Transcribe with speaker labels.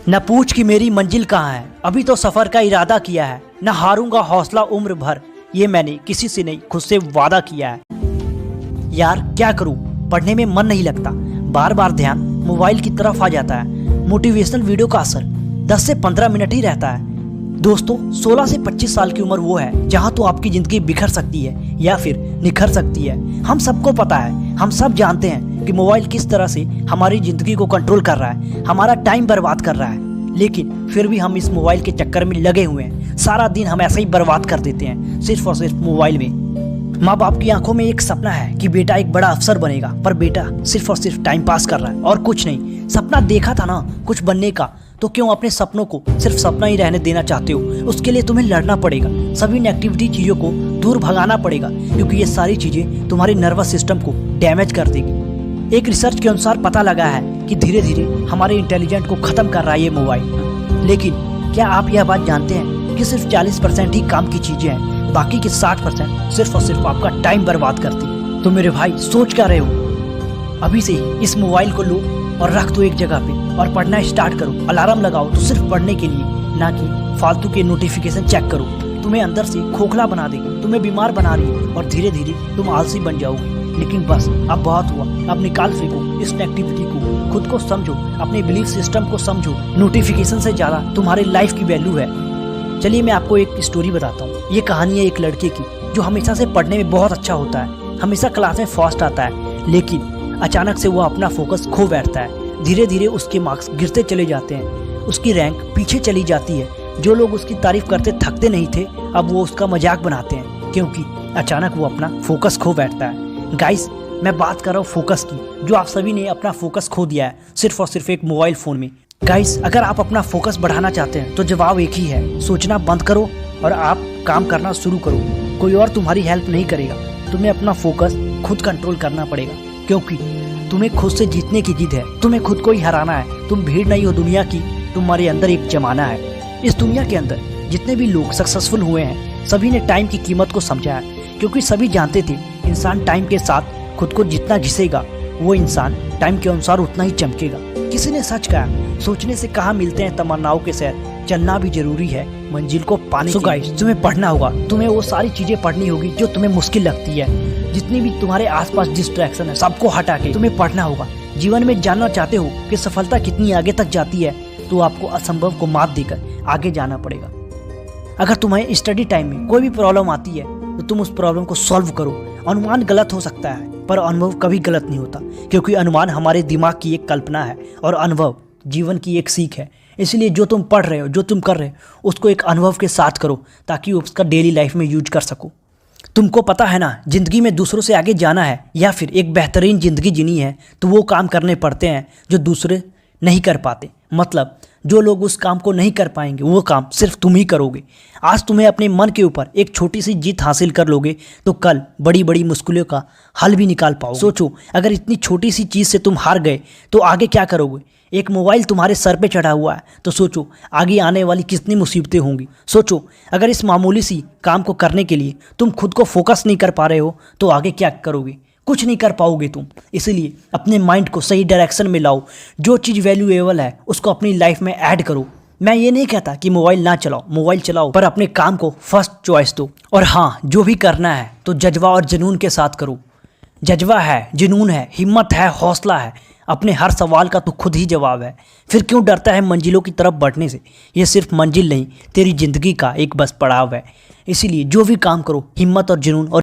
Speaker 1: न पूछ कि मेरी मंजिल कहाँ है, अभी तो सफर का इरादा किया है। न हारूंगा हौसला उम्र भर, ये मैंने किसी से नहीं खुद से वादा किया है। यार क्या करूं, पढ़ने में मन नहीं लगता, बार बार ध्यान मोबाइल की तरफ आ जाता है। मोटिवेशनल वीडियो का असर 10 से 15 मिनट ही रहता है। दोस्तों 16 से 25 साल की उम्र वो है जहां तो आपकी जिंदगी बिखर सकती है या फिर निखर सकती है। हम सबको पता है, हम सब जानते हैं कि मोबाइल किस तरह से हमारी जिंदगी को कंट्रोल कर रहा है, हमारा टाइम बर्बाद कर रहा है। लेकिन फिर भी हम इस मोबाइल के चक्कर में लगे हुए हैं। सारा दिन हम ऐसे ही बर्बाद कर देते हैं सिर्फ और सिर्फ मोबाइल में। माँ बाप की आंखों में एक सपना है कि बेटा एक बड़ा अफसर बनेगा, पर बेटा सिर्फ और सिर्फ टाइम पास कर रहा है और कुछ नहीं। सपना देखा था ना कुछ बनने का, तो क्यों अपने सपनों को सिर्फ सपना ही रहने देना चाहते हो? उसके लिए तुम्हें लड़ना पड़ेगा, सभी नेगेटिविटी चीज़ों को दूर भगाना पड़ेगा, क्योंकि ये सारी चीज़ें तुम्हारे नर्वस सिस्टम को डैमेज कर देगी। एक रिसर्च के अनुसार पता लगा है कि धीरे धीरे हमारे इंटेलिजेंट को ख़त्म कर रहा है ये मोबाइल। लेकिन क्या आप यह बात जानते हैं कि सिर्फ 40% ही काम की चीज़ें हैं, बाकी के 60% सिर्फ और सिर्फ आपका टाइम बर्बाद करती है। तो मेरे भाई सोच क्या रहे हो? अभी से ही इस मोबाइल को लो और रख दो एक जगह पे और पढ़ना स्टार्ट करो। अलार्म लगाओ तो सिर्फ पढ़ने के लिए, ना कि फालतू के नोटिफिकेशन चेक करो। तुम्हें अंदर से खोखला बना देगी, तुम्हें बीमार बना रही है और धीरे धीरे तुम आलसी बन जाओगे। लेकिन बस अब बहुत हुआ, अब निकाल फेंको इस नेगेटिविटी को, खुद को समझो, अपने बिलीफ सिस्टम को समझो। नोटिफिकेशन से ज़्यादा तुम्हारी लाइफ की वैल्यू है। चलिए मैं आपको एक स्टोरी बताता हूँ। ये कहानी है एक लड़के की जो हमेशा से पढ़ने में बहुत अच्छा होता है, हमेशा क्लास में फर्स्ट आता है, लेकिन अचानक से वो अपना फोकस खो बैठता है। धीरे धीरे उसके मार्क्स गिरते चले जाते हैं, उसकी रैंक पीछे चली जाती है। जो लोग उसकी तारीफ करते थकते नहीं थे, अब वो उसका मजाक बनाते हैं, क्योंकि अचानक वो अपना फोकस खो बैठता है। गाइस मैं बात कर रहा हूँ फोकस की, जो आप सभी ने अपना फोकस खो दिया है सिर्फ और सिर्फ एक मोबाइल फ़ोन में। गाइस अगर आप अपना फोकस बढ़ाना चाहते हैं तो जवाब एक ही है, सोचना बंद करो और आप काम करना शुरू करो। कोई और तुम्हारी हेल्प नहीं करेगा, तुम्हें अपना फोकस खुद कंट्रोल करना पड़ेगा, क्योंकि तुम्हें खुद से जीतने की जिद है, तुम्हें खुद को ही हराना है। तुम भीड़ नहीं हो दुनिया की, तुम्हारे अंदर एक जमाना है। इस दुनिया के अंदर जितने भी लोग सक्सेसफुल हुए हैं, सभी ने टाइम की कीमत को समझा है, क्योंकि सभी जानते थे इंसान टाइम के साथ खुद को जितना घिसेगा वो इंसान टाइम के अनुसार उतना ही चमकेगा। किसी ने सच कहा, सोचने से कहाँ मिलते हैं तमन्नाओं के शहर, चलना भी जरूरी है मंजिल को पाने। गाइस तुम्हें पढ़ना होगा, तुम्हें वो सारी चीजें पढ़नी होगी जो तुम्हें मुश्किल लगती है। जितनी भी तुम्हारे आसपास डिस्ट्रैक्शन है सबको हटा के तुम्हें पढ़ना होगा। जीवन में जानना चाहते हो कि सफलता कितनी आगे तक जाती है, तो आपको असंभव को मात देकर आगे जाना पड़ेगा। अगर तुम्हें स्टडी टाइम में कोई भी प्रॉब्लम आती है तो तुम उस प्रॉब्लम को सॉल्व करो। अनुमान गलत हो सकता है, पर अनुभव कभी गलत नहीं होता, क्योंकि अनुमान हमारे दिमाग की एक कल्पना है और अनुभव जीवन की एक सीख है। इसलिए जो तुम पढ़ रहे हो, जो तुम कर रहे हो, उसको एक अनुभव के साथ करो, ताकि उसका डेली लाइफ में यूज कर सको। तुमको पता है ना, जिंदगी में दूसरों से आगे जाना है या फिर एक बेहतरीन ज़िंदगी जीनी है, तो वो काम करने पड़ते हैं जो दूसरे नहीं कर पाते। मतलब जो लोग उस काम को नहीं कर पाएंगे, वो काम सिर्फ तुम ही करोगे। आज तुम्हें अपने मन के ऊपर एक छोटी सी जीत हासिल कर लोगे तो कल बड़ी बड़ी मुश्किलों का हल भी निकाल पाओगे। सोचो अगर इतनी छोटी सी चीज़ से तुम हार गए तो आगे क्या करोगे? एक मोबाइल तुम्हारे सर पे चढ़ा हुआ है, तो सोचो आगे आने वाली कितनी मुसीबतें होंगी। सोचो अगर इस मामूली सी काम को करने के लिए तुम खुद को फोकस नहीं कर पा रहे हो तो आगे क्या करोगे? कुछ नहीं कर पाओगे तुम। इसलिए अपने माइंड को सही डायरेक्शन में लाओ। जो चीज़ वैल्यूएबल है उसको अपनी लाइफ में ऐड करो। मैं ये नहीं कहता कि मोबाइल ना चलाओ, मोबाइल चलाओ, पर अपने काम को फर्स्ट चॉइस दो। और हाँ, जो भी करना है तो जज्बा और जुनून के साथ करो। जज्बा है, जुनून है, हिम्मत है, हौसला है, अपने हर सवाल का तो खुद ही जवाब है। फिर क्यों डरता है मंजिलों की तरफ बढ़ने से? ये सिर्फ मंजिल नहीं, तेरी ज़िंदगी का एक बस पड़ाव है। इसीलिए जो भी काम करो, हिम्मत और जुनून और